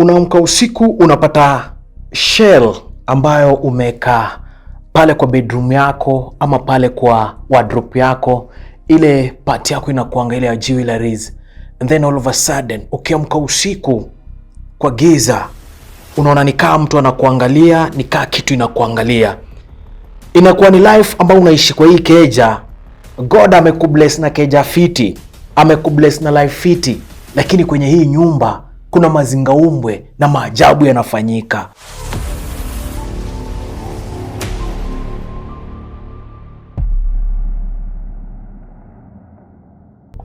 Unaamka usiku unapata shell ambayo umeka pale kwa bedroom yako ama pale kwa wardrobe yako, ile part yako inakuanga ile ya jewelries, and then all of a sudden ukiamka usiku kwa giza unaona nikaa mtu anakuangalia, nikaa kitu inakuangalia. Inakuwa ni life ambayo unaishi kwa hii keja. God amekubless na keja fiti, amekubless na life fiti, lakini kwenye hii nyumba kuna mazingaumbwe na maajabu yanafanyika.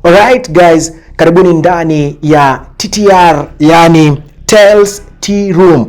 Alright guys, karibuni ndani ya TTR, yani Tales Tea Room,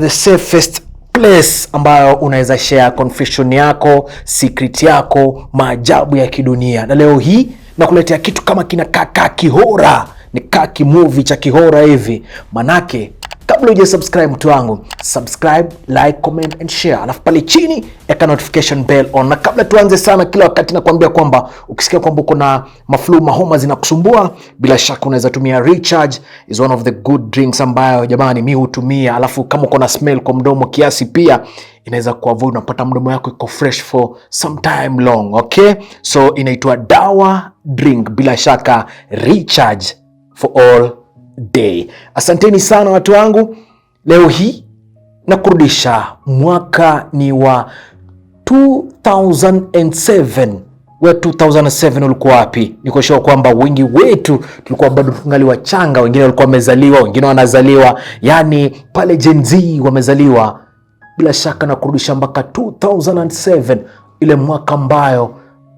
the safest place ambayo unaweza share confession yako, secret yako, maajabu ya kidunia. Na leo hii nakuletea kitu kama kina kaka kihora, ni kaki movie cha kihora hivi. Manake kabla uje subscribe mtu wangu, subscribe, like, comment and share. Alafu pale chini eka notification bell on. Na kabla tuanze sana, kila wakati nakwambia kwamba ukisikia kwamba uko na maflu, mahoma zinakusumbua, bila shaka unaweza tumia Recharge. Is one of the good drinks ambayo jamani mimi hutumia. Alafu kama uko na smell kwa mdomo kiasi pia inaweza kuavoid, unapata mdomo yako iko fresh for some time long. Okay, so inaitwa dawa drink, bila shaka Recharge for all day. Asanteni sana watu wangu. Leo hii nakurudisha mwaka ni wa 2007. We 2007 ulikuwa wapi? Niko sure kwamba wengi wetu tulikuwa bado tungali wachanga, wengine walikuwa wamezaliwa, wengine wanazaliwa, yani pale Gen Z wamezaliwa. Bila shaka nakurudisha mpaka 2007, ile mwaka ambayo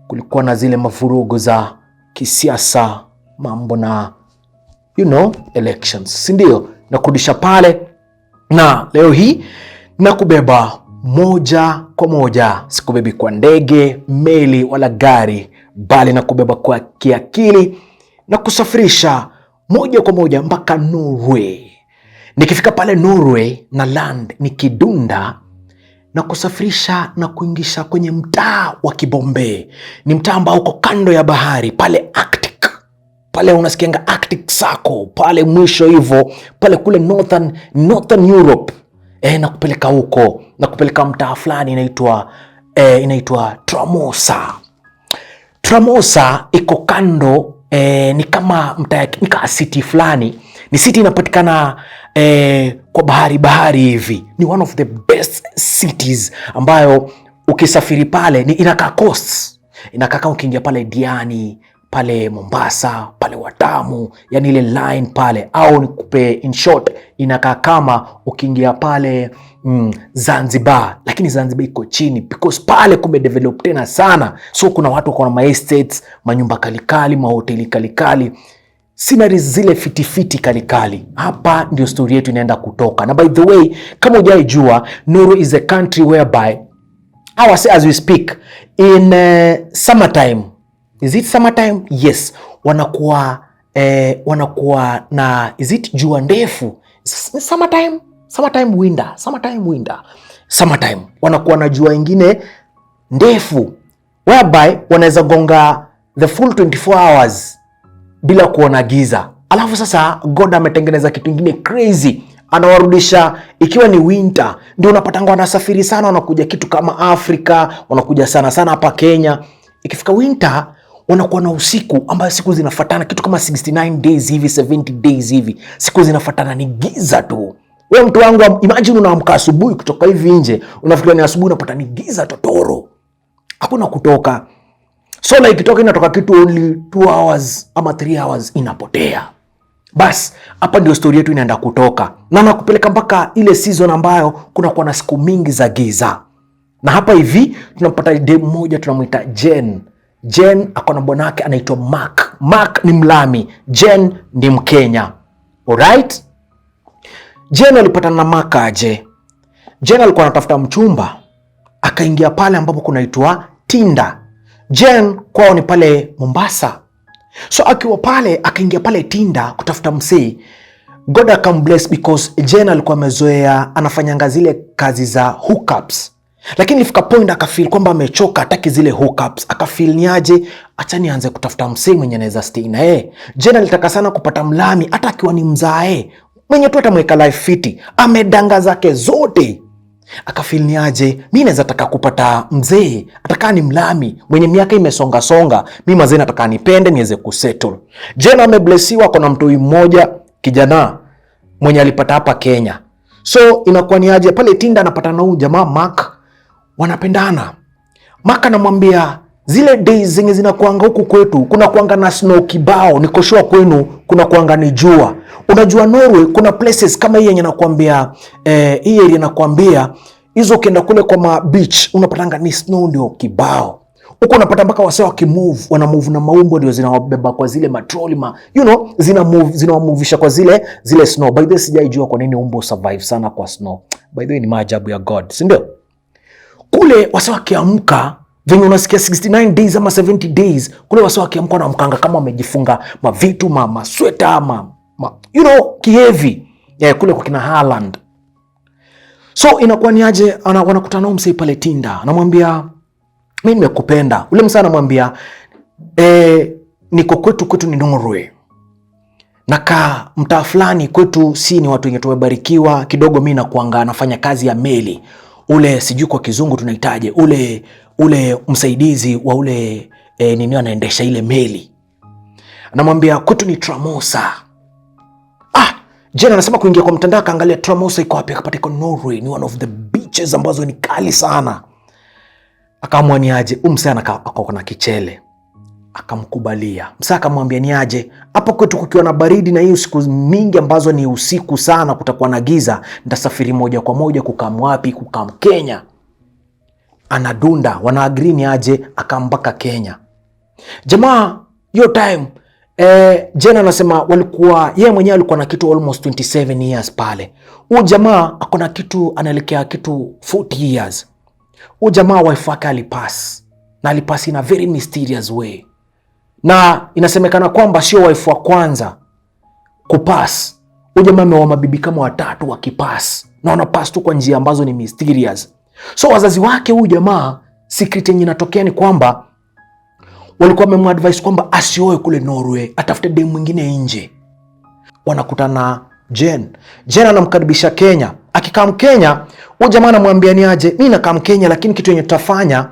kulikuwa na zile mavurugu za kisiasa, mambo na elections, si ndio? Nakurudisha pale, na leo hii nakubeba moja kwa moja. Sikubebi kwa ndege, meli wala gari, bali nakubeba kwa kiakili na kusafirisha moja kwa moja mpaka Norway. Nikifika pale Norway na land nikidunda na kusafirisha na kuingisha kwenye mtaa wa Kibombe. Ni mtaa ambao uko kando ya bahari pale Arctic. Pale unasikianga Arctic Circle, pale mwisho hivyo, pale kule Northern Europe. Na kupeleka huko, na kupeleka mtaa fulani inaitwa Tramosa. Tramosa iko kando, ni kama mtaa, ni kama city fulani. Ni city inapatikana kwa bahari hivi. Ni one of the best cities ambayo ukisafiri pale ni inakaa coast. Inakaa kama ukiingia pale Diani, pale Mombasa, pale Watamu, yani ile line pale, au nikupe in short, inakaa kama ukiingia pale Zanzibar, lakini Zanzibar iko chini because pale kumedevelop tena sana. So kuna watu wako na ma estates, manyumba kalikali, mahoteli kalikali, sceneries zile fitifiti kalikali. Hapa ndio story yetu inaenda kutoka. Na by the way, kama hujaijua, Norway is a country whereby as we speak in summertime. Is it summertime? Yes. Wanakuwa na, is it jua ndefu? Summertime winter. Summertime wanakuwa na jua ingine ndefu, whereby wanaweza gonga the full 24 hours bila kuona giza. Alafu sasa God ametengeneza kitu ingine crazy, anawarudisha ikiwa ni winter. Ndio unapatanga wanasafiri sana, wanakuja kitu kama Afrika, wanakuja sana hapa Kenya. Ikifika winter wanakuwa na usiku ambayo siku zinafuatana kitu kama 69 days hivi, 70 days hivi, siku zinafuatana ni giza tu. Wewe mtu wangu, imagine unaamka asubuhi kutoka hivi nje, unafikiria ni asubuhi, unapata ni giza totoro, hakuna kutoka. So like ikitoka inatoka kitu only 2 hours ama 3 hours inapotea. Bas, hapa ndio story yetu inaenda kutoka, na nakupeleka mpaka ile season ambayo kuna kuwa na siku mingi za giza. Na hapa hivi tunapata dem mmoja tunamuita Jen. Jen ako na bwanake anaitwa Mark. Mark ni Mlami, Jen ni Mkenya. Alright? Jen alipatana na Mark aje? Jen alikuwa anatafuta mchumba, akaingia pale ambapo kunaitwa Tinder. Jen kwao ni pale Mombasa. So akiwa pale akaingia pale Tinder kutafuta msee. God akambless because Jen alikuwa amezoea anafanyanga zile kazi za hookups. Lakini ilifika point akafeel kwamba amechoka, hataki zile hookups. Akafeel niaje, acha nianze kutafuta msee mwenye anaweza stay na yeye. Jen alitaka sana kupata Mlami hata akiwa ni mzae. mwenye tu atamweka life fiti, amedanga zake zote. Akafeel ni aje, mimi naweza taka kupata mzee atakaa ni mlami mwenye miaka imesonga songa, mimi mzee nataka nipende niweze kusettle. Jena ameblessiwa kuna mtoi mmoja kijana mwenye alipata hapa Kenya. So inakuwa ni aje pale Tinder anapata na huyu jamaa Mark, wanapendana. Mark anamwambia zile days zenye zinakuanga huku kwetu kuna kuanga na snow kibao, niko sure kwenu kuna kuanga ni jua. Unajua Norway kuna places kama hii yenye nakwambia hii area nakwambia hizo ukienda kule kwa ma beach unapatanga ni snow ndio kibao. Huko unapata mpaka wasee wakimove, wana move na maumbo ndio zinawabeba kwa zile matroli zinawamovisha kwa zile snow. By the way sijaijua kwa nini umbo survive sana kwa snow. By the way ni maajabu ya God, si ndio? Kule wasee wakiamka venye unasikia 69 days ama 70 days, kule wasee wakiamka na mkanga kama wamejifunga mavitu masweta kihevi kule kwa kina Haaland. So inakuwa ni aje wanakutana msee pale Tinder, anamwambia mimi nimekupenda. Ule msee anamwambia niko kwetu ni Norway. Naka mtaa fulani kwetu si ni watu wenye tumebarikiwa kidogo, mimi nakuanga nafanya kazi ya meli. Ule sijui kwa kizungu tunahitaje, ule msaidizi wa ule nini anaendesha ile meli. Anamwambia kwetu ni Tramosa. Jena anasema kuingia kwa mtandao kaangalia Tramosa iko wapi, akapata iko Norway, ni one of the beaches ambazo ni kali sana. Akaamua ni aje, msee akawa na kichele. Akamkubalia. Msee akamwambia ni aje, hapo kwetu kukiwa na baridi na hiyo siku mingi ambazo ni usiku sana kutakuwa na giza, nitasafiri moja kwa moja kukam wapi, kukam Kenya. Anadunda, wana agree ni aje, akambaka Kenya. Jamaa hiyo time Jena anasema walikuwa yeye mwenyewe alikuwa na kitu almost 27 years pale. Huyu jamaa akona kitu anaelekea kitu 40 years. Huyu jamaa wife wake alipass. Na alipass in a very mysterious way. Na inasemekana kwamba sio wife wa kwanza kupass. Huyu jamaa ameoa mabibi kama watatu wakipass. Na wanapass tu kwa njia ambazo ni mysterious. So wazazi wake huyu jamaa secret yenye inatokea ni kwamba walikuwa wamemuadvise kwamba asioe kule Norway, atafute demu mwingine nje. Wanakutana Jen anamkaribisha Kenya. Akikaa Kenya, huyu jamaa anamwambia ni aje, mimi nakaa Kenya lakini kitu yenye tutafanya,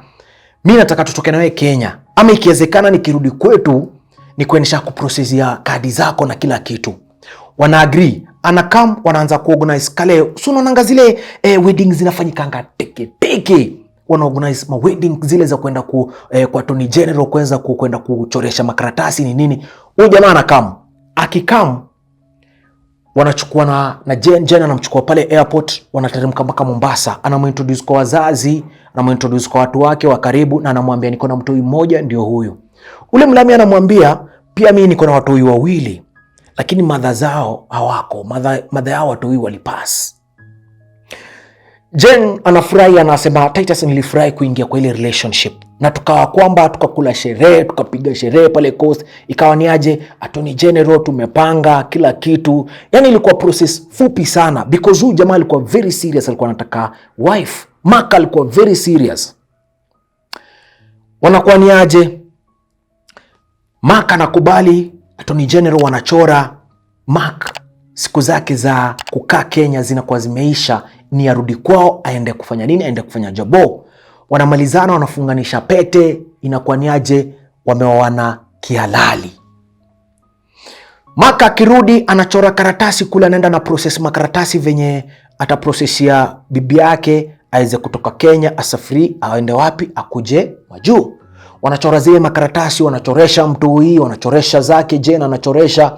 mimi nataka tutoke na wewe Kenya. Ama ikiwezekana nikirudi kwetu ni kuendesha kuprocessia kadi zako na kila kitu. Wana agree. Anakam wanaanza kuorganize kale. So unaona zile weddings zinafanyikanga teke. Wana organize ma wedding zile za kwenda kwa Tony General kwenda kuchoresha makaratasi ni nini. Huyu jamaa anakam. Akikam wanachukua na Jen anamchukua pale airport, wanateremka mpaka Mombasa, anamuintroduce kwa wazazi, anamuintroduce kwa watu wake wa karibu na anamwambia niko na mtoi mmoja ndio huyu. Ule mlami anamwambia pia mimi niko na watoi wawili lakini madha zao hawako, madha yao watoi walipass. Jen anafurahi, anasema Titus nilifurahi kuingia kwa ile relationship. Na tukawa kwamba tukakula sherehe, tukapiga sherehe pale Coast. Ikawa ni aje, Attorney General tumepanga kila kitu. Yani ilikuwa process fupi sana because huyu jamaa alikuwa very serious, alikuwa anataka wife. Mark alikuwa very serious. Wanakuwa ni aje, Mark anakubali, Attorney General wanachora. Mark siku zake za kukaa Kenya zinakuwa zimeisha, ni arudi kwao aende kufanya nini, aende kufanya jabo. Wanamalizana, wanafunganisha pete, inakuwa ni aje, wameoana kihalali. Mark akirudi anachora karatasi kule, anaenda na process makaratasi venye ataprocessia bibi yake aweze kutoka Kenya asafiri aende wapi, akuje majuu. Wanachora zile makaratasi, wanachoresha mtu hii, wanachoresha zake, Jena anachoresha.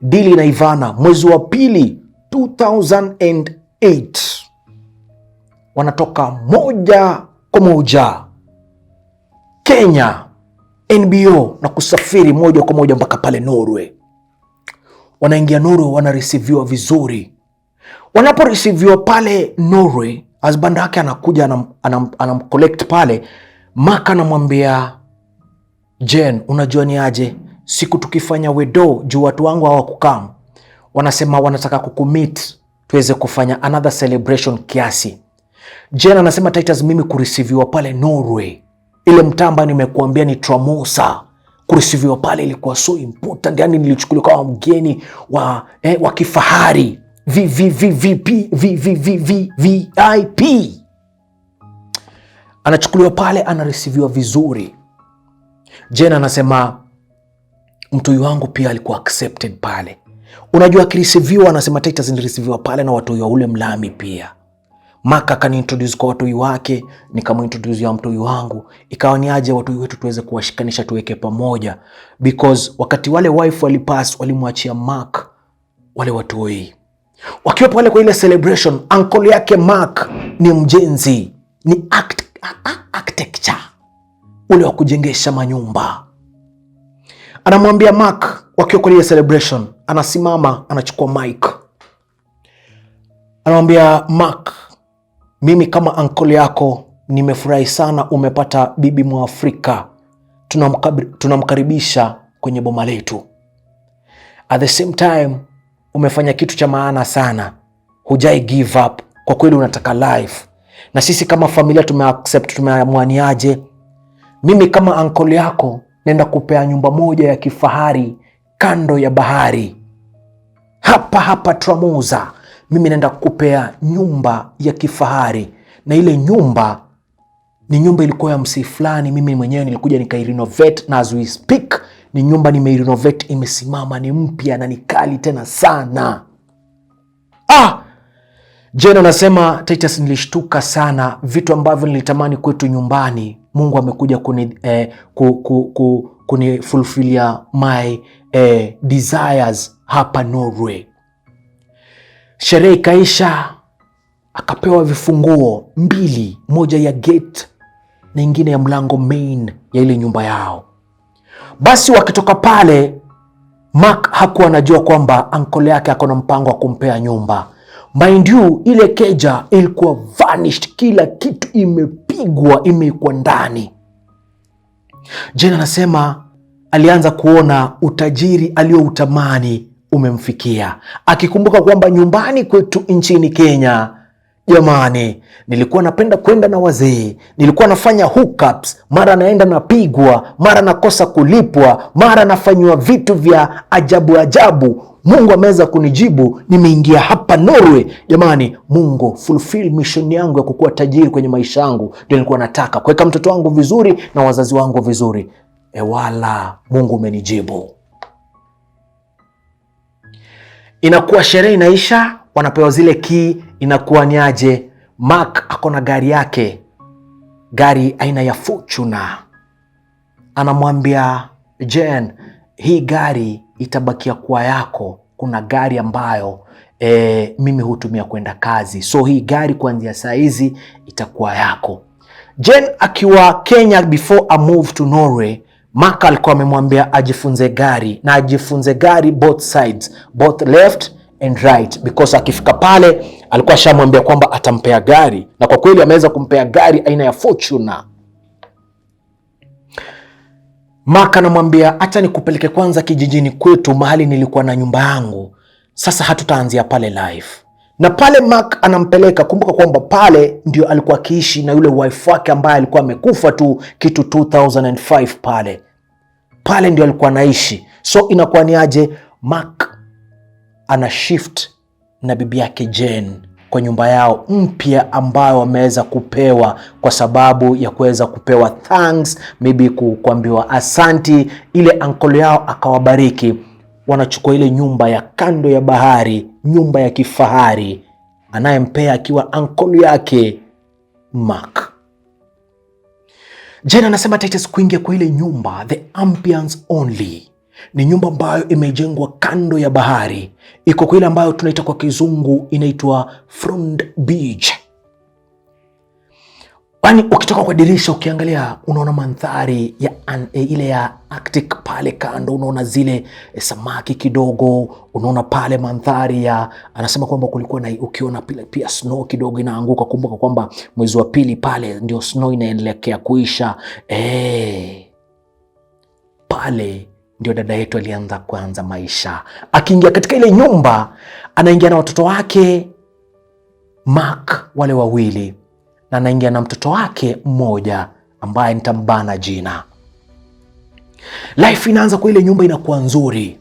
Dili na Ivana mwezi wa pili 2008 wanatoka moja kwa moja Kenya NBO na kusafiri moja kwa moja mpaka pale Norway. Wanaingia Norway, wanareceiviwa vizuri. Wanaporeceiviwa pale Norway, husband yake anakuja anamcollect pale. Mark anamwambia Jen, unajua ni aje, siku tukifanya wedo juu watu wangu hawakukam, wanasema wanataka kucommit tuweze kufanya another celebration kiasi. Jen anasema Titus, mimi kureceiviwa pale Norway, ile mtamba nimekuambia ni Tramosa, Kurisiviwa pale ilikuwa so important, yani nilichukuliwa kama mgeni wa kifahari, VIP. Anachukuliwa pale, anareceiviwa vizuri. Jane anasema mtoi wangu pia alikuwa accepted pale. Unajua akireceiviwa, anasema Titus niliceiviwa pale na watoi wa ule mlami pia. Mark akaniintroduce kwa watoi wake, nikamuintroduce ya mtoi wangu. Ikawa ni aje watoi wetu tuweze kuwashikanisha, tuweke pamoja, because wakati wale wife walipass, walimwachia Mark wale watoi. Wakiwa pale kwa ile celebration, uncle yake Mark ni mjenzi, ni architecture, ule wa kujengesha manyumba. Anamwambia Mark, wakiwa kwa ile celebration, anasimama, anachukua mic. Anamwambia Mark, mimi kama uncle yako nimefurahi sana umepata bibi Mwafrika. Tunamkaribisha kwenye boma letu. At the same time, umefanya kitu cha maana sana. Hujai give up. Kwa kweli unataka life. Na sisi kama familia tumeaccept, tumeamwaniaje. Mimi kama uncle yako nenda kupea nyumba moja ya kifahari kando ya bahari. Hapa Tramuza. Mimi naenda kupea nyumba ya kifahari. Na ile nyumba ni nyumba ilikuwa ya msee fulani. Mimi mwenyewe nilikuja nikairenovate, na as we speak ni nyumba nimeirenovate, imesimama, ni mpya na ni kali tena sana. Jane anasema Titus, nilishtuka sana. Vitu ambavyo nilitamani kwetu nyumbani, Mungu amekuja kunifulfillia my desires hapa Norway. Sherehe ikaisha, akapewa vifunguo 2, moja ya gate na ingine ya mlango main ya ile nyumba yao. Basi wakitoka pale, Mark hakuwa anajua kwamba uncle yake akona mpango wa kumpea nyumba. Mind you, ile keja ilikuwa vanished, kila kitu imepigwa, imekuwa ndani. Jane anasema alianza kuona utajiri alioutamani umemfikia, akikumbuka kwamba nyumbani kwetu nchini Kenya, jamani, nilikuwa napenda kwenda na wazee, nilikuwa nafanya hookups, mara naenda napigwa, mara nakosa kulipwa, mara nafanywa vitu vya ajabu. Mungu ameweza kunijibu, nimeingia hapa Norway. Jamani, Mungu fulfill mission yangu ya kukuwa tajiri kwenye maisha yangu. Ndio nilikuwa nataka kuweka mtoto wangu vizuri na wazazi wangu vizuri. Wala Mungu umenijibu. Inakuwa sherehe inaisha, wanapewa zile key. Inakuwa ni aje, Mark akona gari yake, gari aina ya Fortuner. Anamwambia Jane, hii gari itabakia kuwa yako. Kuna gari ambayo mimi hutumia kwenda kazi, so hii gari kuanzia saa hizi itakuwa yako. Jane akiwa Kenya before I move to Norway, Mark alikuwa amemwambia ajifunze gari, na ajifunze gari both sides, both left and right, because akifika pale alikuwa ashamwambia kwamba atampea gari, na kwa kweli ameweza kumpea gari aina ya Fortuner. Mark anamwambia acha nikupeleke kwanza kijijini kwetu, mahali nilikuwa na nyumba yangu. Sasa hatutaanzia pale life. Na pale Mark anampeleka, kumbuka kwamba pale ndio alikuwa akiishi na yule wife wake ambaye alikuwa amekufa tu kitu 2005 pale ndio alikuwa anaishi. So inakuwa ni aje, Mark ana shift na bibi yake Jane kwa nyumba yao mpya ambayo wameweza kupewa kwa sababu ya kuweza kupewa thanks, maybe kuambiwa asanti, ile uncle yao akawabariki. Wanachukua ile nyumba ya kando ya bahari, nyumba ya kifahari, anayempea akiwa uncle yake Mark. Jane anasema Titus, kuingia kwa ile nyumba, the ambience only, ni nyumba ambayo imejengwa kando ya bahari. Iko kwa ile ambayo tunaita kwa kizungu inaitwa front beach. Yaani ukitoka kwa dirisha ukiangalia unaona mandhari ya ile ya Arctic pale kando, unaona zile samaki kidogo, unaona pale mandhari ya, anasema kwamba kulikuwa na, ukiona pia snow kidogo inaanguka. Kumbuka kwamba mwezi wa pili pale ndio snow inaendelea kuisha. Pale ndio dada yetu alianza kuanza maisha. Akiingia katika ile nyumba, anaingia na watoto wake Mark wale wawili, na anaingia na mtoto wake mmoja ambaye nitambana jina. Life inaanza kwa ile nyumba inakuwa nzuri.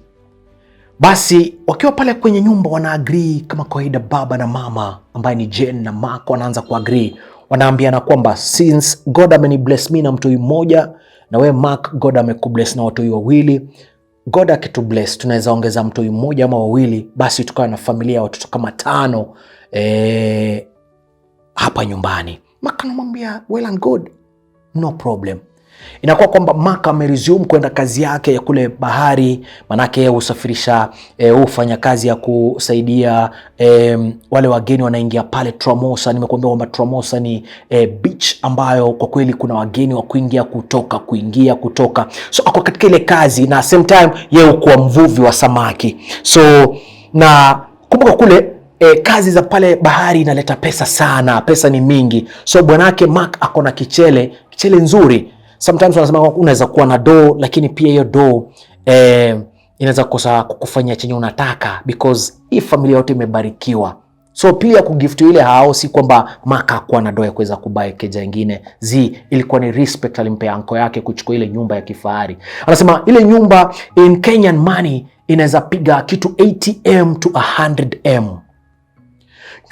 Basi wakiwa pale kwenye nyumba wana agree kama kawaida, baba na mama ambaye ni Jen na Mark wanaanza ku agree. Wanaambiana kwamba since God amenibless mimi na mtoi mmoja, na we Mark God amekubless na watoi wawili, God akitubless tunaweza ongeza mtoi mmoja ama wawili, basi tukawa na familia ya watoto kama 5 hapa nyumbani. Mark anamwambia well and good, no problem. Inakuwa kwamba Mark ameresume kwenda kazi yake ya kule bahari, manake yeye husafirisha, hufanya kazi ya kusaidia wale wageni wanaingia pale Tramosa. Nimekuambia kwamba Tramosa ni beach ambayo kwa kweli kuna wageni wa kuingia kutoka. So ako katika ile kazi, na same time yeye huwa mvuvi wa samaki. So na kumbuka kule kazi za pale bahari inaleta pesa sana, pesa ni mingi. So bwanake Mark ako na kichele nzuri. Sometimes wanasema unaweza kuwa na do, lakini pia hiyo do inaweza kosa kukufanyia chenye unataka, because hii familia yote imebarikiwa. So pia kugift ile hao, si kwamba Mark hakuwa na do ya kuweza kubuy keja nyingine. Ilikuwa ni respect alimpea anko yake kuchukua ile nyumba ya kifahari. Anasema ile nyumba in Kenyan money inaweza piga kitu 80M to 100M.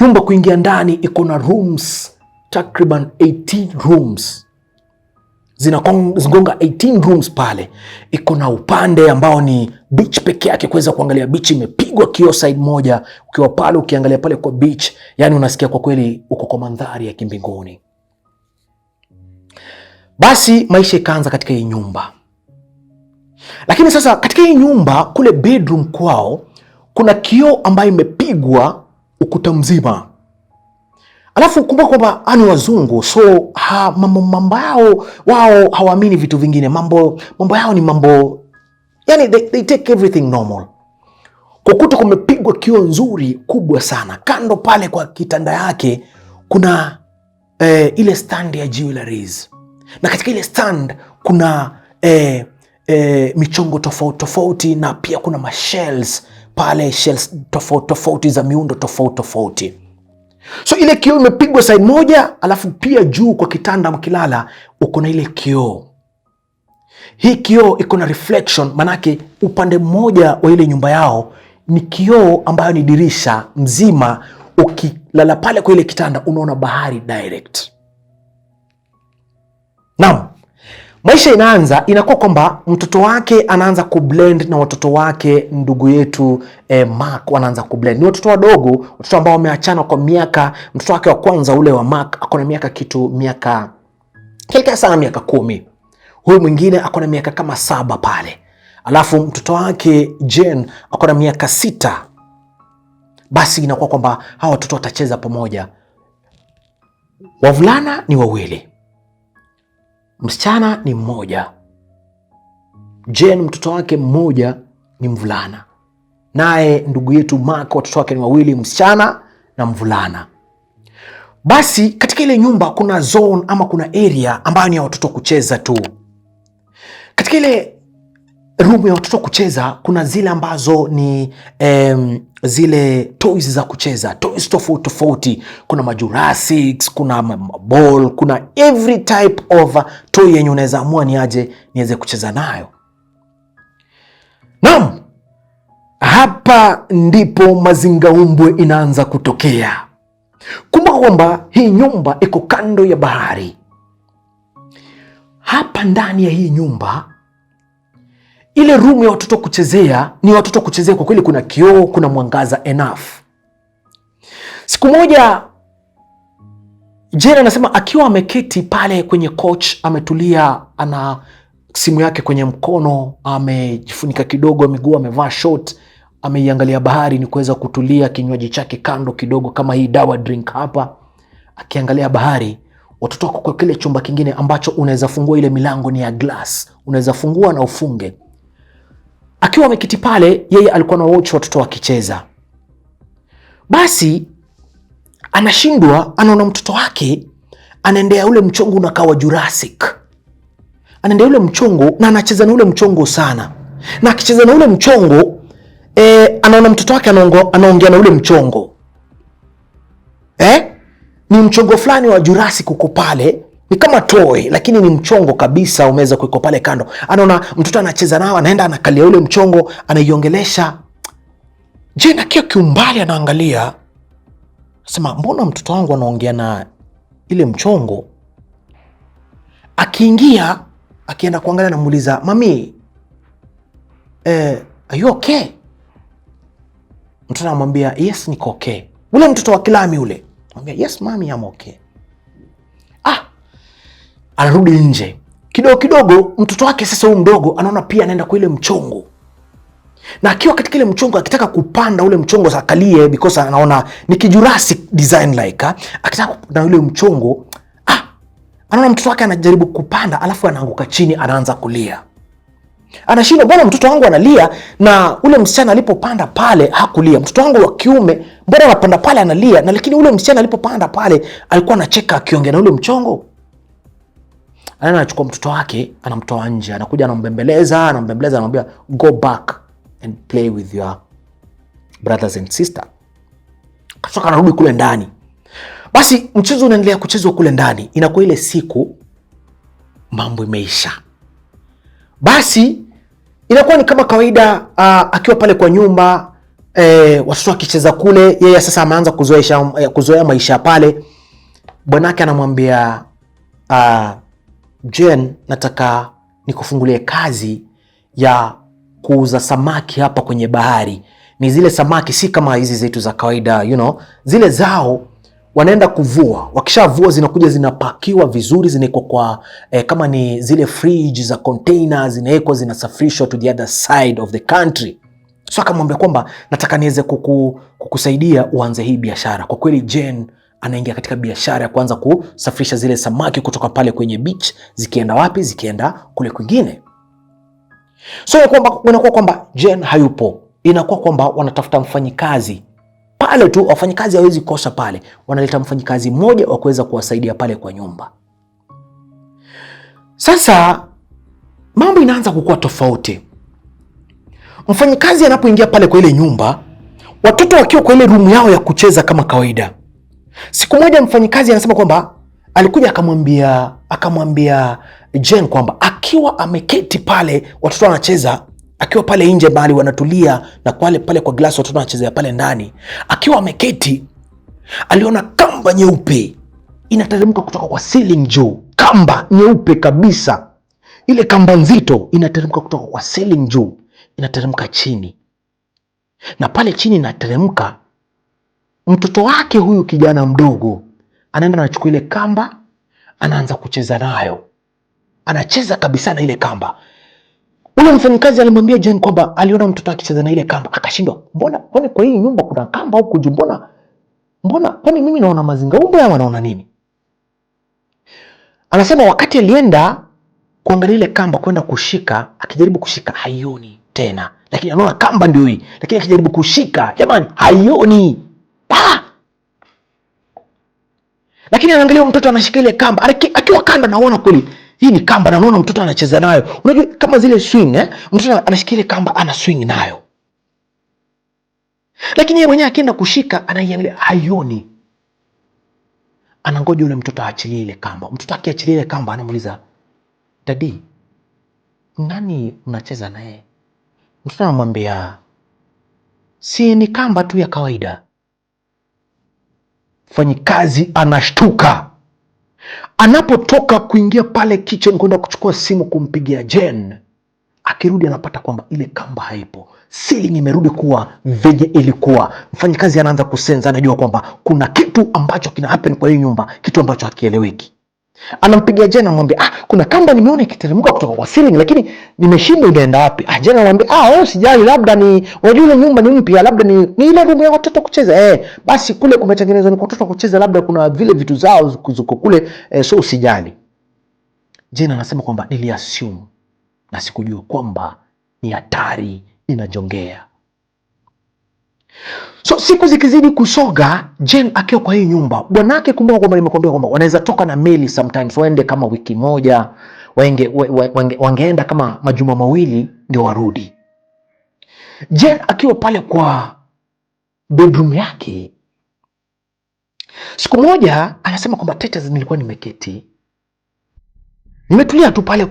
Nyumba kuingia ndani iko na rooms takriban 18 rooms. Zinagonga 18 rooms pale. Iko na upande ambao ni beach peke yake, kuweza kuangalia beach. Imepigwa kioo side moja, ukiwa pale ukiangalia pale kwa beach, yani unasikia kwa kweli uko kwa mandhari ya kimbinguni. Basi maisha ikaanza katika hii nyumba. Lakini sasa katika hii nyumba kule bedroom kwao kuna kioo ambayo imepigwa ukuta mzima. Alafu kumbuka kwamba ni wazungu, so mambo yao wao hawaamini vitu vingine. Mambo yao ni mambo, yani they take everything normal. Kwa kuta kumepigwa kioo nzuri kubwa sana. Kando pale kwa kitanda yake kuna ile stand ya jewelries, na katika ile stand kuna michongo tofauti, na pia kuna mashells pale, shells tofauti za miundo tofauti. So ile kioo imepigwa side moja, alafu pia juu kwa kitanda mkilala uko na ile kioo. Hii kioo iko na reflection, manake upande mmoja wa ile nyumba yao ni kioo ambayo ni dirisha mzima. Ukilala pale kwa ile kitanda unaona bahari direct. Naam, maisha inakuwa kwamba mtoto wake anaanza kublend na watoto wake ndugu yetu Mark wanaanza kublend. Ni watoto wadogo, watoto ambao wameachana kwa miaka. Mtoto wake wa kwanza ule wa Mark ako na miaka sana miaka 10. Huyu mwingine ako na miaka kama 7 pale. Alafu mtoto wake Jen ako na miaka 6. Basi inakuwa kwamba hawa watoto watacheza pamoja. Wavulana ni 2. Msichana ni 1. Jen mtoto wake mmoja ni mvulana. Naye ndugu yetu Mark watoto wake ni 2, msichana na mvulana. Basi katika ile nyumba kuna zone ama kuna area ambayo ni ya watoto kucheza tu. Katika ile room ya watoto kucheza kuna zile ambazo ni zile toys za kucheza, toys tofauti. Kuna majurassics, kuna ball, kuna every type of toy yenye unaweza amua niweze kucheza nayo. Naam, hapa ndipo mazingaumbwe inaanza kutokea. Kumbuka kwamba hii nyumba iko kando ya bahari. Hapa ndani ya hii nyumba, ile room ya watoto kuchezea ni watoto kuchezea kwa kweli. Kuna kioo, kuna mwangaza enough. Siku moja Jen anasema akiwa ameketi pale kwenye couch, ametulia, ana simu yake kwenye mkono, amejifunika kidogo miguu, amevaa short, ameiangalia bahari, ni kuweza kutulia, kinywaji chake kando kidogo kama hii dawa drink hapa, akiangalia bahari. Watoto wako kwa kile chumba kingine ambacho unaweza fungua, ile milango ni ya glass, unaweza fungua na ufunge. Akiwa ameketi pale, yeye alikuwa na watch watoto wakicheza. Basi anashindwa, anaona mtoto wake anaendea ule mchongo unakaa wa Jurassic. Anaendea ule mchongo na anacheza na ule mchongo sana. Na akicheza na ule mchongo, anaona mtoto wake anaongea na ule mchongo. Ni mchongo fulani wa Jurassic uko pale, ni kama toy, lakini ni mchongo kabisa, umeweza kuwekwa pale kando. Anaona mtoto anacheza nao, anaenda anakalia ule mchongo, anaiongelesha. Jane akiwa kiumbali anaangalia, sema mbona mtoto wangu anaongea na ile mchongo? Akiingia, akienda kuangalia, namuuliza, mami, are you okay? Mtoto anamwambia, yes, niko okay. Ule mtoto wa kilami ule anamwambia, yes mami, I'm okay. Anarudi nje. Kidogo kidogo mtoto wake sasa huyu mdogo anaona pia anaenda kwa ile mchongo. Na akiwa katika ile mchongo akitaka kupanda ule mchongo sakalie, because anaona ni Jurassic design like, akitaka kupanda ule mchongo, anaona mtoto wake anajaribu kupanda, alafu anaanguka chini, anaanza kulia. Anashinda, mbona mtoto wangu analia na ule msichana alipopanda pale hakulia? Mtoto wangu wa kiume mbona anapanda pale analia, na lakini ule msichana alipopanda pale alikuwa anacheka akiongea na ule mchongo. Anachukua mtoto wake, anamtoa nje, anakuja anambembeleza, anamwambia go back and play with your brothers and sister. Kashoka anarudi kule ndani. Basi mchezo unaendelea kuchezwa kule ndani. Inakuwa ile siku mambo imeisha. Basi inakuwa ni kama kawaida, akiwa pale kwa nyumba, watoto wakicheza kule, yeye sasa ameanza kuzoea maisha pale. Bwanake anamwambia, Jane, nataka nikufungulie kazi ya kuuza samaki hapa kwenye bahari. Ni zile samaki si kama hizi zetu za kawaida, zile zao wanaenda kuvua. Wakishavua zinakuja zinapakiwa vizuri, zinaekwa kwa kama ni zile fridge za container, zinaekwa zinasafirishwa to the other side of the country. So akamwambia kwamba nataka niweze kukusaidia uanze hii biashara. Kwa kweli Jane anaingia katika biashara ya kuanza kusafirisha zile samaki kutoka pale kwenye beach, zikienda wapi? Zikienda kule kwingine. So inakuwa kwamba Jane hayupo, inakuwa kwamba wanatafuta mfanyikazi pale tu. Wafanyikazi hawezi kosa pale, wanaleta mfanyikazi mmoja wa kuweza kuwasaidia pale kwa nyumba. Sasa mambo inaanza kukua tofauti. Mfanyikazi anapoingia pale kwa ile nyumba, watoto wakiwa kwa ile room yao ya kucheza kama kawaida. Siku moja mfanyikazi anasema kwamba alikuja akamwambia Jane kwamba akiwa ameketi pale watoto wanacheza, akiwa pale nje bali wanatulia na pale kwa glass watoto wanachezea pale ndani, akiwa ameketi aliona kamba nyeupe inateremka kutoka kwa ceiling juu. Kamba nyeupe kabisa, ile kamba nzito inateremka kutoka kwa ceiling juu, inateremka chini, na pale chini inateremka, mtoto wake huyu kijana mdogo anaenda anachukua ile kamba, anaanza kucheza nayo, anacheza kabisa na ile kamba. Ule mfanyikazi alimwambia Jane kwamba aliona mtoto akicheza na ile kamba, akashindwa, mbona kwa hii nyumba kuna kamba huko juu, mbona kwani mimi naona mazingaombwe ama naona nini? Anasema wakati alienda kuangalia ile kamba kwenda kushika, akijaribu kushika haioni tena, lakini anaona kamba ndio hii, lakini akijaribu kushika, jamani, haioni. Lakini anaangalia mtoto anashika ile kamba, akiwa kando naona kweli hii ni kamba, na naona mtoto anacheza nayo. Unajua kama zile swing, mtoto anashika ile kamba ana swing nayo. Lakini yeye mwenyewe akienda kushika anaiangalia haioni. Anangoja yule mtoto aachilie ile kamba. Mtoto akiachilia ile kamba anamuuliza, "Daddy, nani unacheza naye?" Mtoto anamwambia, "Si ni kamba tu ya kawaida." Mfanyikazi anashtuka. Anapotoka kuingia pale kitchen kwenda kuchukua simu kumpigia Jane, akirudi anapata kwamba ile kamba haipo. Ceiling imerudi kuwa venye ilikuwa. Mfanyikazi anaanza kusensa, anajua kwamba kuna kitu ambacho kina happen kwa hii nyumba, kitu ambacho hakieleweki. Anampigia Jane, anamwambia, kuna kamba nimeona ikiteremka kutoka kwa ceiling, lakini nimeshindwa inaenda wapi. Jane anamwambia, wewe usijali, labda ni unajua ile nyumba ni mpya, labda ni ile room ya watoto kucheza. Basi kule kumetengenezwa ni kwa watoto kucheza, labda kuna vile vitu zao zuko kule, so usijali. Jane anasema kwamba niliassume na sikujua kwamba ni hatari inajongea. So siku zikizidi kusoga, Jane akiwa kwa hii nyumba, bwanake, kumbuka kwamba nimekwambia kwamba wanaweza toka na meli sometimes, waende kama wiki moja, wangeenda kama majuma mawili ndio warudi. Jane akiwa pale kwa bedroom yake, siku moja anasema kwamba Tetes, nilikuwa nimeketi Nimetulia tu pale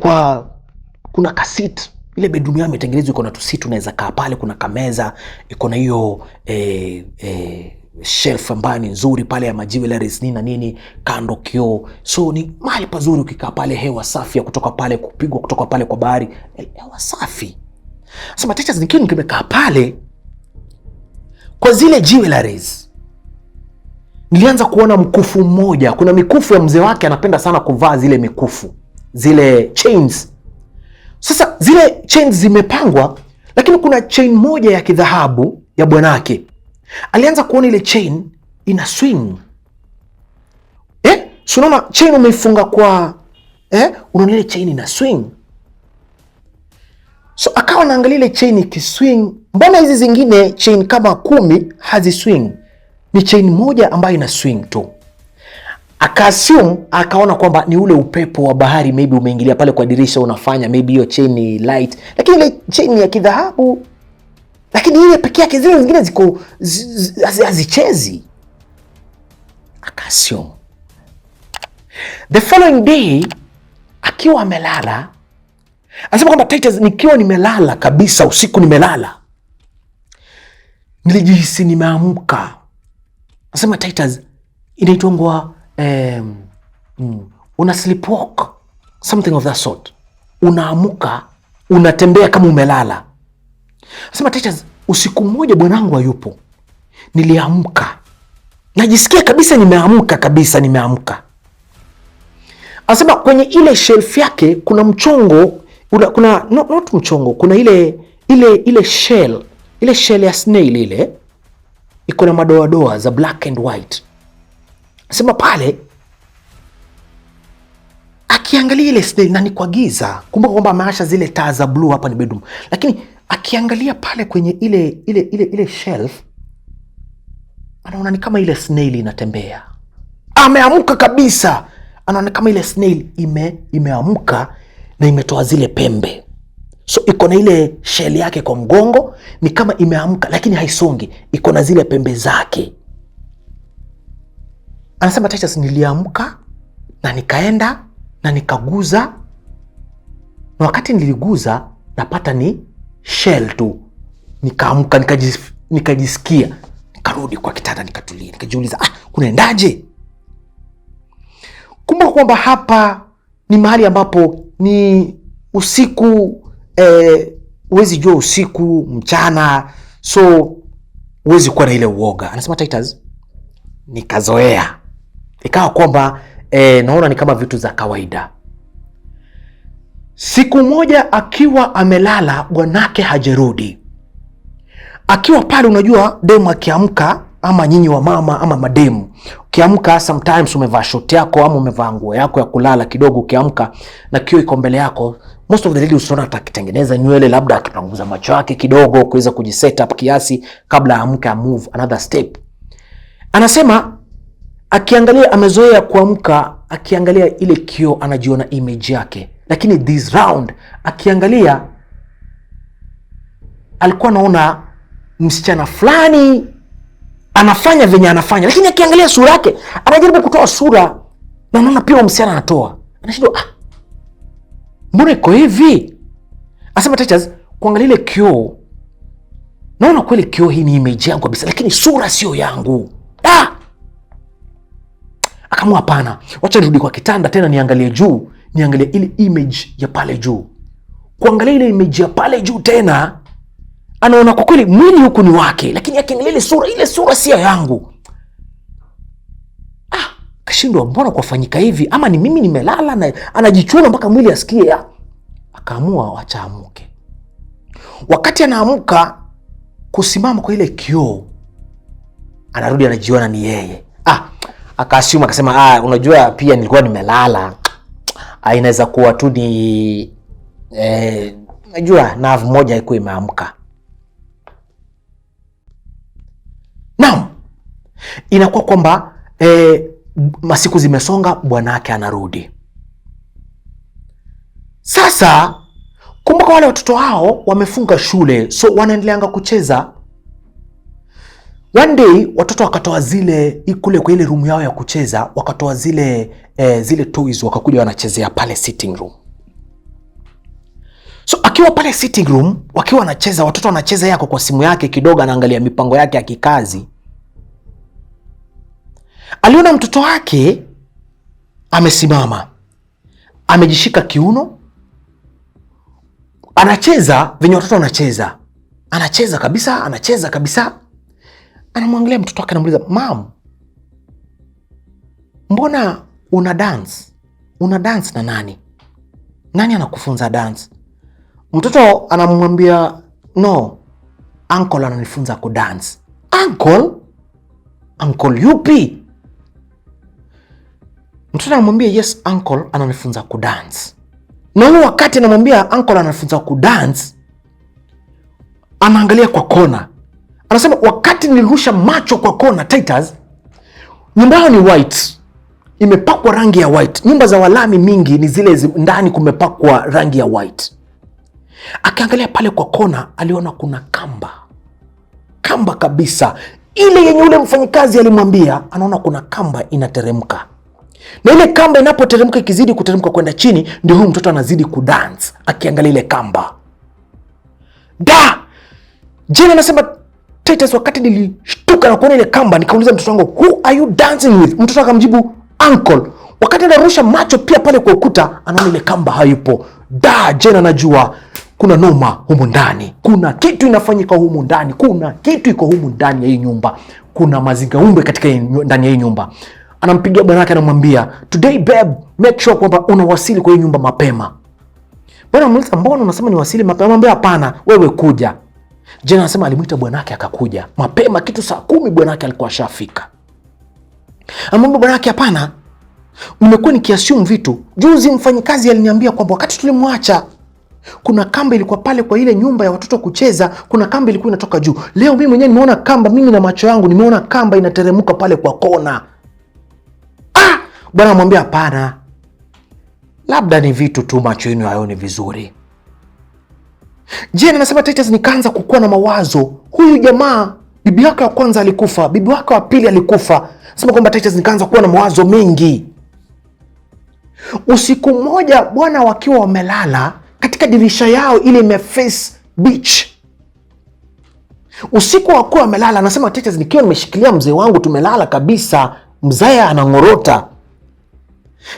kuna kasiti. Ile bedroom yao imetengenezwa iko na tusiti, unaweza kaa pale, kuna kameza, iko na hiyo shelf ambayo ni nzuri pale ya jewelries nini na nini, kando kioo. So ni mahali pazuri ukikaa pale, hewa safi ya kutoka pale, kupigwa kutoka pale kwa bahari, hewa safi. Sasa teachers, nikiwa nimekaa pale kwa zile jewelries, nilianza kuona mkufu mmoja. Kuna mikufu ya mzee wake, anapenda sana kuvaa zile mikufu, zile chains. Sasa zile chains zimepangwa, lakini kuna chain moja ya kidhahabu ya bwanake. Alianza kuona ile chain ina swing. So unaona chain umeifunga kwa unaona ile chain ina swing. So akawa anaangalia ile chain ikiswing. Mbona hizi zingine chain kama 10 haziswing? Ni chain moja ambayo ina swing tu. Akaassume, akaona kwamba ni ule upepo wa bahari, maybe umeingilia pale kwa dirisha unafanya, maybe hiyo chain ni light, lakini ile chain ya kidhahabu, lakini ile peke yake, zile zingine ziko hazichezi. Akaassume. The following day akiwa amelala, anasema kwamba Titus, nikiwa nimelala kabisa usiku, nimelala nilijihisi nimeamka. Anasema Titus, inaitwa una sleepwalk, something of that sort. Unaamuka, unatembea kama umelala. Anasema Titus, usiku mmoja bwanangu hayupo, niliamka, najisikia kabisa nimeamka kabisa, nimeamka. Anasema kwenye ile shelf yake kuna mchongo, kuna not mchongo, kuna ile shell, ile shell ya snail ile iko na madoadoa za black and white. Anasema pale akiangalia ile snail, na ni kwa giza, kumbuka kwamba ameasha zile taa za blue hapa ni bedroom, lakini akiangalia pale kwenye ile shelf, anaona ni kama ile snail inatembea. Ameamka kabisa, anaona kama ile snail imeamka na imetoa zile pembe. So iko na ile shell yake kwa mgongo, ni kama imeamka lakini haisongi, iko na zile pembe zake. Anasema Titus, niliamka na nikaenda na nikaguza, na wakati niliguza napata ni shell tu. Nikaamka, nikajisikia, nikarudi kwa kitanda, nikatulia, nikajiuliza kunaendaje? Kumbuka kwamba hapa ni mahali ambapo ni usiku, huwezi jua usiku mchana, so huwezi kuwa na ile uoga. Anasema Titus, nikazoea, ikawa kwamba naona ni kama vitu za kawaida. Siku moja akiwa amelala, bwanake hajarudi. Akiwa pale, unajua demu akiamka, ama nyinyi wa mama ama mademu, ukiamka sometimes umevaa short yako ama umevaa nguo yako ya kulala kidogo, ukiamka na kio iko mbele yako, most of the ladies unaona atakitengeneza nywele, labda akipanguza macho yake kidogo kuweza kujiset up kiasi kabla amke move another step. Anasema akiangalia, amezoea kuamka, akiangalia ile kio anajiona image yake, lakini this round akiangalia, alikuwa anaona msichana fulani anafanya venye anafanya, lakini akiangalia sura yake, anajaribu kutoa sura na anaona pia msichana anatoa, anashindwa mbona iko hivi? Anasema Titus, kuangalia ile kio, naona kweli kio hii ni image yangu kabisa, lakini sura sio yangu. Akamua hapana, wacha nirudi kwa kitanda tena, niangalie juu, niangalie ile image ya pale juu. Kuangalia ile image ya pale juu tena, anaona kwa kweli mwili huku ni wake, lakini akiangalia ile sura sio yangu. Kashindwa, mbona kwafanyika hivi? Ama ni mimi nimelala na anajichuna mpaka mwili asikie? Akaamua acha amuke. Wakati anaamka kusimama kwa ile kioo, anarudi, anajiona ni yeye. Akaassume, akasema unajua pia nilikuwa nimelala, inaweza kuwa tu ni najua nerve moja iko imeamka. Naam, inakuwa kwamba masiku zimesonga, bwanake anarudi. Sasa kumbuka wale watoto hao wamefunga shule, so wanaendeleanga kucheza. One day watoto wakatoa zile kule kwa ile room yao ya kucheza, wakatoa zile toys wakakuja wanachezea pale sitting room. So akiwa pale sitting room wakiwa wanacheza, watoto wanacheza, yako kwa simu yake kidogo, anaangalia mipango yake ya kikazi. Aliona mtoto wake amesimama, amejishika kiuno, anacheza venye watoto wanacheza. Anacheza kabisa. Anamwangalia mtoto wake, anamuuliza, "Mom, mbona una dance? Una dance na nani? Nani anakufunza dance?" Mtoto anamwambia, "No, uncle ananifunza kudance." "Uncle? Uncle yupi?" Mtoto anamwambia, "Yes, uncle ananifunza kudance." Na huo wakati anamwambia uncle ananifunza kudance, anaangalia kwa kona. Anasema, "Wakati nilirusha macho kwa kona, Titus, nyumba yao ni white. Imepakwa rangi ya white. Nyumba za walami mingi ni zile ndani kumepakwa rangi ya white." Akiangalia pale kwa kona, aliona kuna kamba kabisa, ile yenye ule mfanyikazi alimwambia. Anaona kuna kamba inateremka, na ile kamba inapoteremka, ikizidi kuteremka kwenda chini, ndio huyu mtoto anazidi kudance akiangalia ile kamba. Jane anasema, "Titus, wakati nilishtuka na kuona ile kamba, nikauliza mtoto wangu, who are you dancing with?" Mtoto akamjibu, "Uncle." Wakati anarusha macho pia pale kwa ukuta, anaona ile kamba hayupo. Jane anajua kuna noma humu ndani, kuna kitu inafanyika humu ndani, kuna kitu iko humu ndani ya hii nyumba, kuna mazingaumbe katika ndani ya hii nyumba. Anampigia bwana yake, anamwambia, "Today babe, make sure kwamba unawasili kwa hii nyumba mapema." Bwana amuuliza, "Mbona unasema niwasili mapema?" Anamwambia, "Hapana, wewe kuja." Jane anasema alimuita bwana yake akakuja mapema, kitu saa 10 bwana yake alikuwa ashafika. Anamwambia bwana yake, "Hapana, nimekuwa nikiassume vitu. Juzi mfanyikazi aliniambia kwamba wakati tulimwacha kuna kamba ilikuwa pale kwa ile nyumba ya watoto kucheza, kuna kamba ilikuwa inatoka juu. Leo mimi mwenyewe nimeona kamba, mimi na macho yangu nimeona kamba inateremka pale kwa kona." Bwana anamwambia, "Hapana, labda ni vitu tu, macho yenu hayaoni vizuri." Jane anasema, Titus, nikaanza kukua na mawazo, huyu jamaa bibi yake wa kwanza alikufa, bibi wake wa pili alikufa. Anasema kwamba Titus, nikaanza kuwa na mawazo mengi. Usiku mmoja bwana wakiwa wamelala katika dirisha yao ile imeface beach. Usiku wakiwa wamelala, anasema Titus, nikiwa nimeshikilia mzee wangu, tumelala kabisa, mzee anangorota.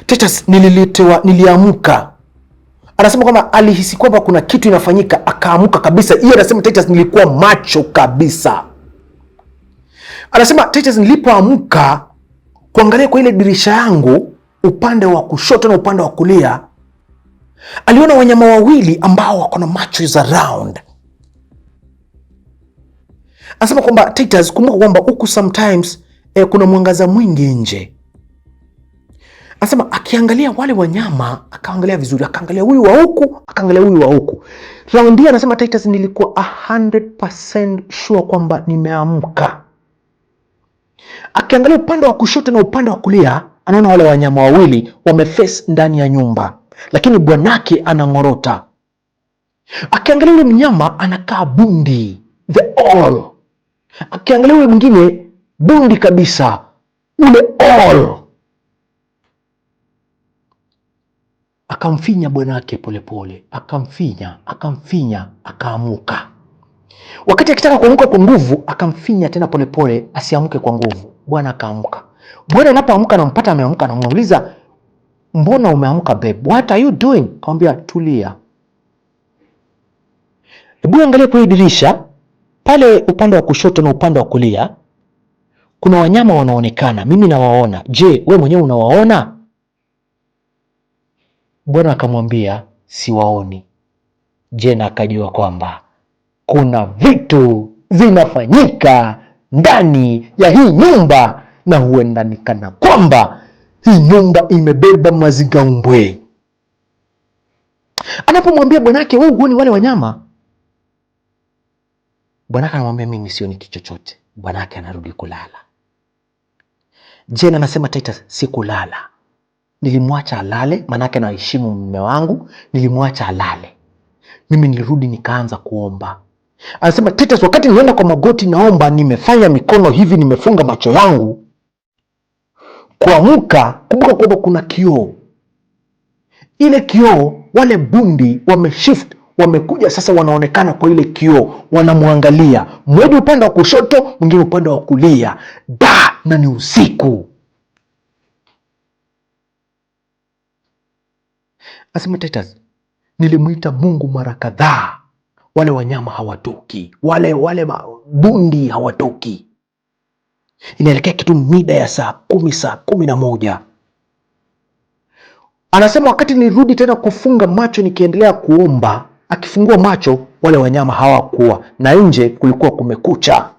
Titus, niliamka. Anasema kwamba alihisi kwamba kuna kitu inafanyika, akaamuka kabisa. Hiyo anasema Titus, nilikuwa macho kabisa. Anasema Titus, nilipoamka kuangalia kwa ile dirisha yangu upande wa kushoto na upande wa kulia, aliona wanyama wawili ambao wako na macho za round. Anasema kwamba Titus, kumbuka kwamba huku sometimes kuna mwangaza mwingi nje. Anasema akiangalia wale wanyama, akaangalia vizuri, akaangalia huyu wa huku, akaangalia huyu wa huku. Raundi anasema Titus, nilikuwa 100% sure kwamba nimeamka. Akiangalia upande wa kushoto na upande wa kulia, anaona wale wanyama wawili wameface ndani ya nyumba, lakini bwanake anangorota. Akiangalia yule mnyama anakaa bundi, the all. Akiangalia yule mwingine bundi kabisa, ule all. Akamfinya bwanake polepole, akamfinya, akaamuka. Wakati akitaka kuamuka kwa nguvu, akamfinya tena polepole asiamuke kwa nguvu. Bwana akaamuka. Bwana anapoamka anampata ameamka, anamuuliza, "Mbona umeamka babe? What are you doing?" Akamwambia, "Tulia. Hebu angalia kwa dirisha pale upande wa kushoto na upande wa kulia. Kuna wanyama wanaonekana, mimi nawaona. Je, wewe mwenyewe unawaona?" Bwana akamwambia, "Siwaoni." Jane akajua kwamba kuna vitu vinafanyika ndani ya hii nyumba, na huenda nikana kwamba hii nyumba imebeba mazingaumbwe. Anapomwambia bwanake, "Wewe huoni wale wanyama?" Bwanake anamwambia, "Mimi sioni kitu chochote." Bwanake anarudi kulala. Jane anasema, Titus, sikulala. Nilimwacha alale, manake naheshimu mume wangu, nilimwacha alale. Mimi nilirudi nikaanza kuomba. Anasema Titus, wakati nilienda kwa magoti naomba, nimefanya mikono hivi, nimefunga macho yangu, kuamka, kumbuka kwamba kuna kioo. Ile kioo, wale bundi wameshift, wamekuja sasa, wanaonekana kwa ile kioo, wanamwangalia, mmoja upande wa kushoto, mwingine upande wa kulia, na ni usiku. Anasema Titus, nilimuita Mungu mara kadhaa, wale wanyama hawatoki, wale bundi hawatoki. Inaelekea kitu mida ya saa 11. Anasema wakati nirudi tena kufunga macho nikiendelea kuomba, akifungua macho wale wanyama hawakuwa, na nje kulikuwa kumekucha.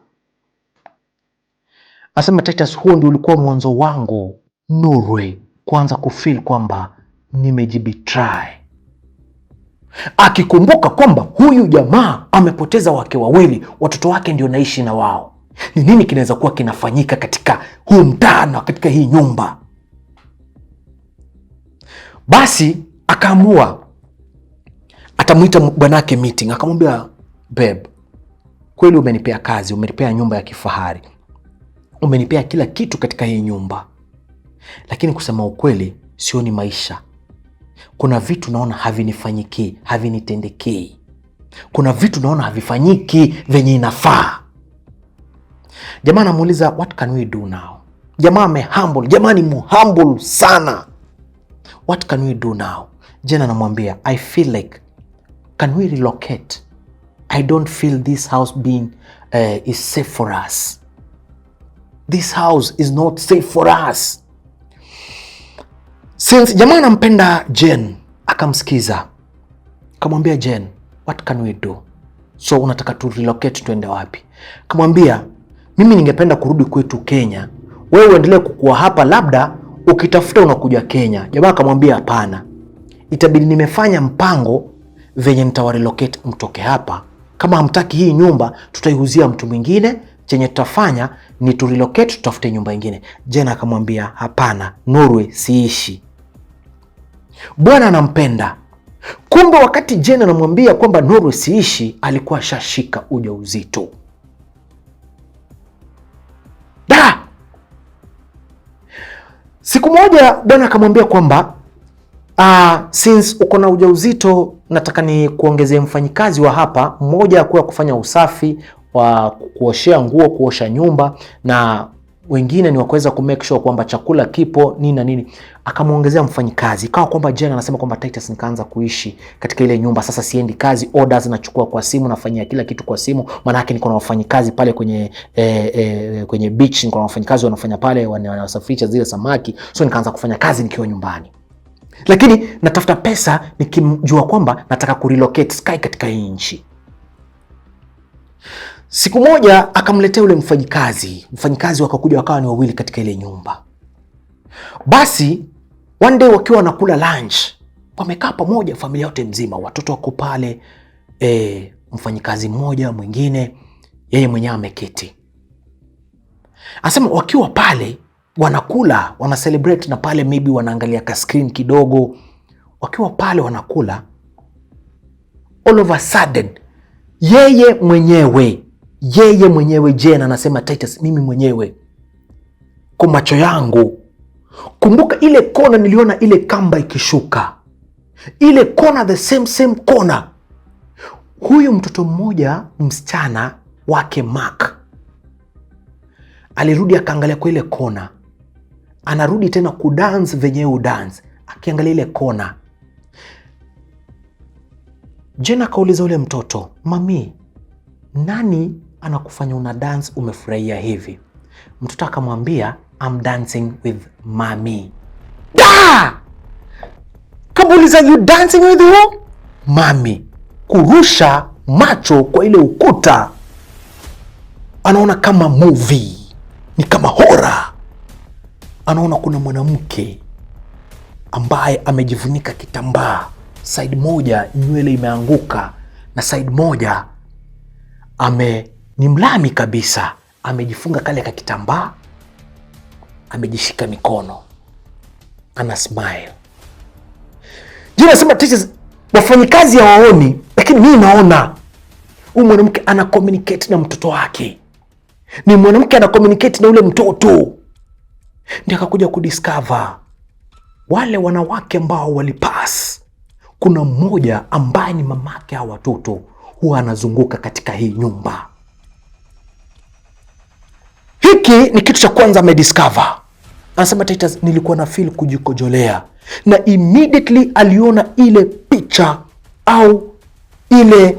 Anasema Titus, huo ndio ulikuwa mwanzo wangu Norway kuanza kufeel kwamba nimejibetray, akikumbuka kwamba huyu jamaa amepoteza wake wawili, watoto wake ndio naishi na wao. Ni nini kinaweza kuwa kinafanyika katika huu mtaa na katika hii nyumba? Basi akaamua atamuita bwanake meeting, akamwambia babe, kweli umenipea kazi, umenipea nyumba ya kifahari, umenipea kila kitu katika hii nyumba, lakini kusema ukweli sioni maisha. Kuna vitu naona havinifanyiki, havinitendekei. Kuna vitu naona havifanyiki venye inafaa. Jamaa anamuuliza what can we do now? Jamaa amehumble, jamaa ni muhumble sana. What can we do now? Jen anamwambia I feel like, can we relocate? I don't feel this house being is safe for us. This house is not safe for us. Since jamaa anampenda Jen, akamsikiza, akamwambia Jen, what can we do? So unataka tu relocate, tuende wapi? Akamwambia mimi ningependa kurudi kwetu Kenya, wewe uendelee kukua hapa, labda ukitafuta unakuja Kenya. Jamaa akamwambia hapana, itabidi nimefanya mpango venye nitawarelocate mtoke hapa. Kama hamtaki hii nyumba, tutaiuzia mtu mwingine. Chenye tutafanya ni tu relocate, tutafute nyumba nyingine. Jen akamwambia hapana, Norway siishi. Bwana anampenda. Kumbe wakati Jen anamwambia kwamba Norway siishi, alikuwa shashika ujauzito. Siku moja bwana akamwambia kwamba since uko na ujauzito, nataka ni kuongezea mfanyikazi wa hapa mmoja kwa kufanya usafi wa kuoshea nguo, kuosha nyumba, na wengine ni wakuweza ku make sure kwamba chakula kipo nini na nini. Akamuongezea mfanyikazi. Ikawa kwamba Jen anasema kwamba Titus, nikaanza kuishi katika ile nyumba. Sasa siendi kazi, orders nachukua kwa simu, nafanyia kila kitu kwa simu. Maana yake niko na wafanyikazi pale kwenye beach, niko na wafanyikazi wanafanya pale, wanasafisha zile samaki. So nikaanza kufanya kazi nikiwa nyumbani. Lakini natafuta pesa nikimjua kwamba nataka kurelocate sky katika hii nchi. Siku moja akamletea ule mfanyikazi wakakuja, wakawa ni wawili katika ile nyumba. Basi one day wakiwa wanakula lunch, wamekaa pamoja familia yote mzima, watoto wako pale, mfanyikazi mmoja, mwingine yeye mwenyewe ameketi. Anasema wakiwa pale wanakula, wana celebrate na pale maybe wanaangalia ka screen kidogo. Wakiwa pale wanakula, all of a sudden yeye mwenyewe Jen anasema Titus, mimi mwenyewe kwa macho yangu, kumbuka ile kona niliona ile kamba ikishuka, ile kona, the same kona. Huyu mtoto mmoja msichana wake Mark alirudi akaangalia kwa ile kona, anarudi tena kudance venye udance, akiangalia ile kona. Jen akauliza ule mtoto, mami, nani anakufanya una dance umefurahia hivi? Mtoto akamwambia, I'm dancing with mami. Kamuuliza, you dancing with who? Mami. Kurusha macho kwa ile ukuta, anaona kama movie, ni kama horror. Anaona kuna mwanamke ambaye amejifunika kitambaa, side moja nywele imeanguka na side moja ni mlami kabisa, amejifunga kale ka kitambaa, amejishika mikono, ana smile. Jina nasema Titus, wafanyikazi hawaoni, lakini mimi naona. Huyu mwanamke ana communicate na mtoto wake, ni mwanamke ana communicate na ule mtoto. Ndio akakuja kudiscover wale wanawake ambao walipass, kuna mmoja ambaye ni mamake hao watoto huwa anazunguka katika hii nyumba. Hiki ni kitu cha kwanza amediscover. Anasema Titus, nilikuwa na feel kujikojolea, na immediately aliona ile picha au ile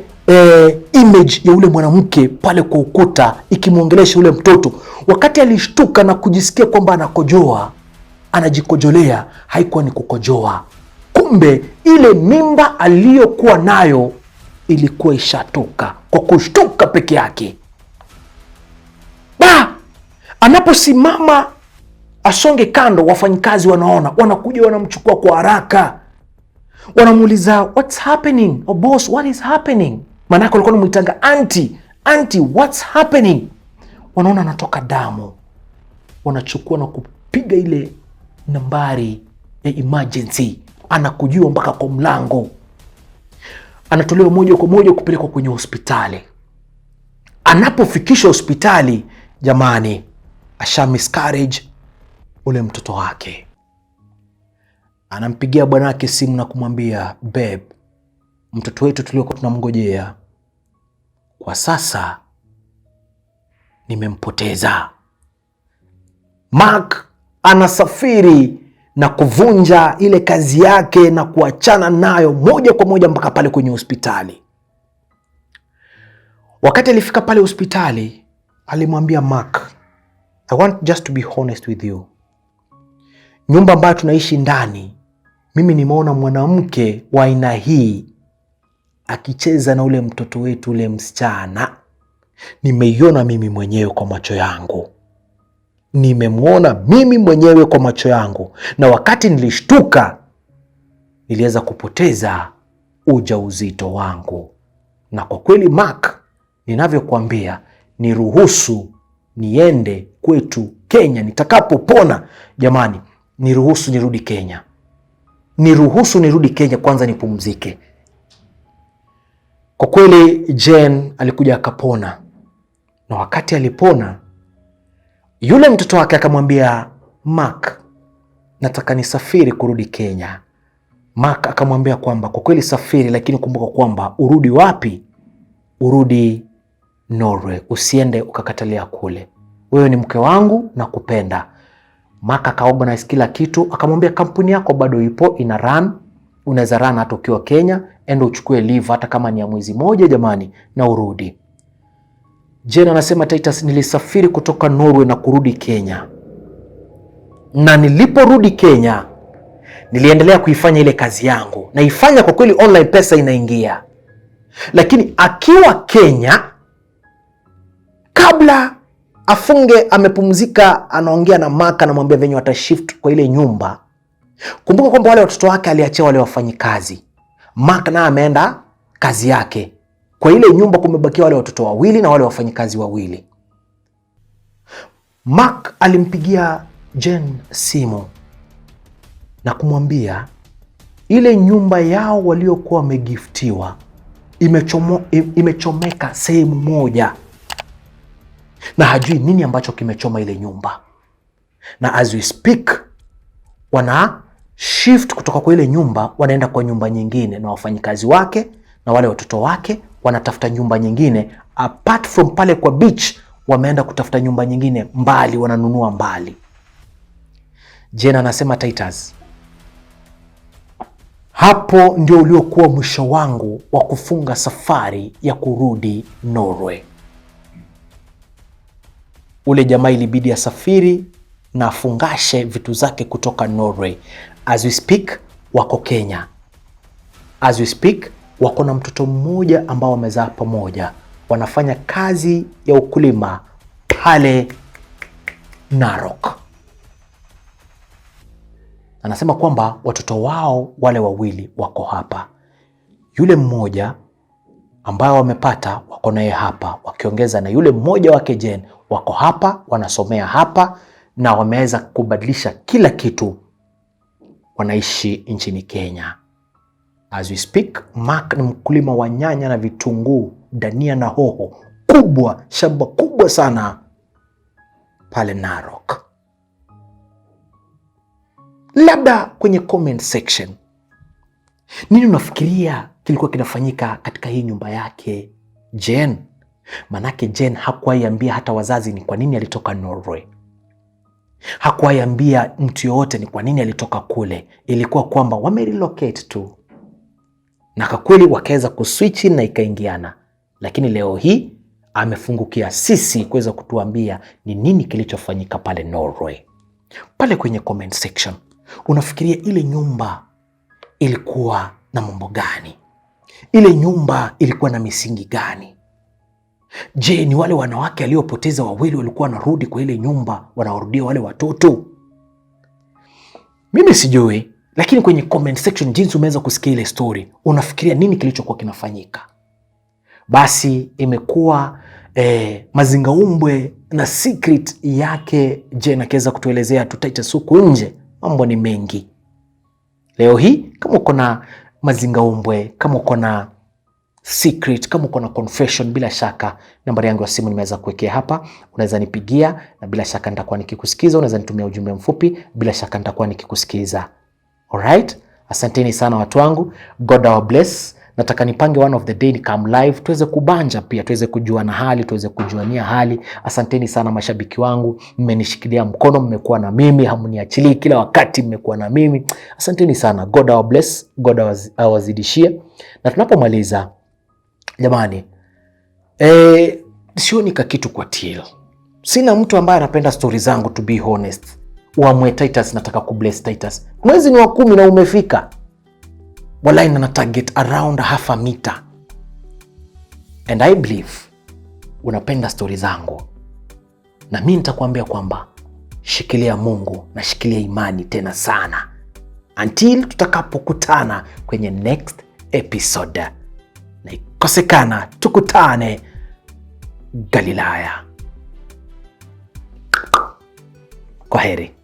image ya ule mwanamke pale kwa ukuta ikimwongelesha ule mtoto. Wakati alishtuka na kujisikia kwamba anakojoa, anajikojolea, haikuwa ni kukojoa. Kumbe ile mimba aliyokuwa nayo ilikuwa ishatoka kwa kushtuka peke yake. Anaposimama asonge kando, wafanyikazi wanaona, wanakuja wanamchukua kwa haraka. Wanamuuliza, what's happening? Oh boss, what is happening? Maana walikuwa wanamuitanga auntie, what's happening? Wanaona anatoka damu. Wanachukua na kupiga ile nambari ya emergency. Anakujua mpaka kwa mlango. Anatolewa moja kwa moja kupelekwa kwenye hospitali. Anapofikishwa hospitali, jamani, asha miscarriage ule mtoto wake. Anampigia bwanake simu na kumwambia, babe, mtoto wetu tuliokuwa tunamngojea kwa sasa nimempoteza. Mark anasafiri na kuvunja ile kazi yake na kuachana nayo moja kwa moja mpaka pale kwenye hospitali. Wakati alifika pale hospitali, alimwambia Mark, I want just to be honest with you. Nyumba ambayo tunaishi ndani, mimi nimeona mwanamke wa aina hii akicheza na ule mtoto wetu, ule msichana. Nimeiona mimi mwenyewe kwa macho yangu. Nimemwona mimi mwenyewe kwa macho yangu. Na wakati nilishtuka, niliweza kupoteza ujauzito wangu. Na kwa kweli Mark, ninavyokuambia, niruhusu niende kwetu Kenya nitakapopona. Jamani, niruhusu nirudi Kenya. Niruhusu nirudi Kenya kwanza nipumzike. Kwa kweli Jane alikuja akapona. Na wakati alipona, yule mtoto wake akamwambia Mark, nataka nisafiri kurudi Kenya. Mark akamwambia kwamba kwa kweli safiri, lakini kumbuka kwamba urudi wapi? Urudi Norway, usiende ukakatalia kule. Wewe ni mke wangu na kupenda. Mark akaorganize kila kitu, akamwambia kampuni yako bado ipo, ina run, unaweza run hata ukiwa Kenya, enda uchukue leave hata kama ni ya mwezi moja jamani, na urudi. Jane anasema Titus, nilisafiri kutoka Norway na kurudi Kenya. Na niliporudi Kenya, niliendelea kuifanya ile kazi yangu. Naifanya kwa kweli online, pesa inaingia. Lakini akiwa Kenya, kabla afunge amepumzika, anaongea na Mark, anamwambia venye watashift kwa ile nyumba. Kumbuka kwamba wale watoto wake aliachia wale wafanyikazi. Mark na ameenda kazi yake. Kwa ile nyumba kumebakia wale watoto wawili na wale wafanyikazi wawili. Mark alimpigia Jane simu na kumwambia ile nyumba yao waliokuwa wamegiftiwa imechomeka sehemu moja. Na hajui nini ambacho kimechoma ile nyumba. Na as we speak, wana shift kutoka kwa ile nyumba, wanaenda kwa nyumba nyingine, na wafanyikazi wake na wale watoto wake wanatafuta nyumba nyingine. Apart from pale kwa beach, wameenda kutafuta nyumba nyingine mbali, wananunua mbali. Jane anasema Titus, hapo ndio uliokuwa mwisho wangu wa kufunga safari ya kurudi Norway. Ule jamaa ilibidi asafiri na afungashe vitu zake kutoka Norway. As we speak, wako Kenya. As we speak, wako na mtoto mmoja ambao wamezaa pamoja. Wanafanya kazi ya ukulima pale Narok. Anasema kwamba watoto wao wale wawili wako hapa. Yule mmoja ambao wamepata wako naye hapa, wakiongeza na yule mmoja wake Jane wako hapa, wanasomea hapa na wameweza kubadilisha kila kitu. Wanaishi nchini Kenya. As we speak, Mark ni mkulima wa nyanya na vitunguu, dania na hoho kubwa, shamba kubwa sana pale Narok. Labda kwenye comment section, nini unafikiria kilikuwa kinafanyika katika hii nyumba yake Jen? Manake Jen hakuwahi hata wazazi ni kwa nini alitoka Norway. Hakuwahi mtu yoyote ni kwa nini alitoka kule. Ilikuwa kwamba wamerelocate tu. Na kwa kweli wakaweza kuswitch na ikaingiana. Lakini leo hii amefungukia sisi kuweza kutuambia ni nini kilichofanyika pale Norway. Pale kwenye comment section, unafikiria ile nyumba ilikuwa na mambo gani? Ile nyumba ilikuwa na misingi gani? Je, ni wale wanawake waliopoteza wawili walikuwa wanarudi kwa ile nyumba, wanawarudia wale watoto? Mimi sijui, lakini kwenye comment section, jinsi umeweza kusikia ile story, unafikiria nini kilichokuwa kinafanyika? Basi imekuwa mazingaumbwe na secret yake Jen akaweza kutuelezea, tutaita suku nje. Mambo ni mengi. Leo hii kama uko na mazingaumbwe, kama uko na secret, kama uko na confession, bila shaka nambari yangu ya simu nimeweza kuwekea hapa. Unaweza nipigia na bila shaka nitakuwa nikikusikiza. Unaweza nitumia ujumbe mfupi, bila shaka nitakuwa nikikusikiza. Alright? Asanteni sana watu wangu. God our bless. Nataka nipange one of the day ni come live, tuweze kubanja pia, tuweze kujua na hali, tuweze kujuania hali. Asanteni sana mashabiki wangu, mmenishikilia mkono, mmekuwa na mimi, hamuniachili, kila wakati mmekuwa na mimi. Asanteni sana. God our bless, God awazidishie. Na tunapomaliza jamani, sioni kitu kwa TL. Sina mtu ambaye anapenda stories zangu, to be honest. Uamue Titus, nataka kubless Titus. Mwezi ni wa 10 na umefika. Walai na target around half a meter. And I believe unapenda stories zangu. Na mimi nitakwambia kwamba shikilia Mungu na shikilia imani tena sana. Until tutakapokutana kwenye next episode. Na ikosekana tukutane Galilaya. Kwaheri.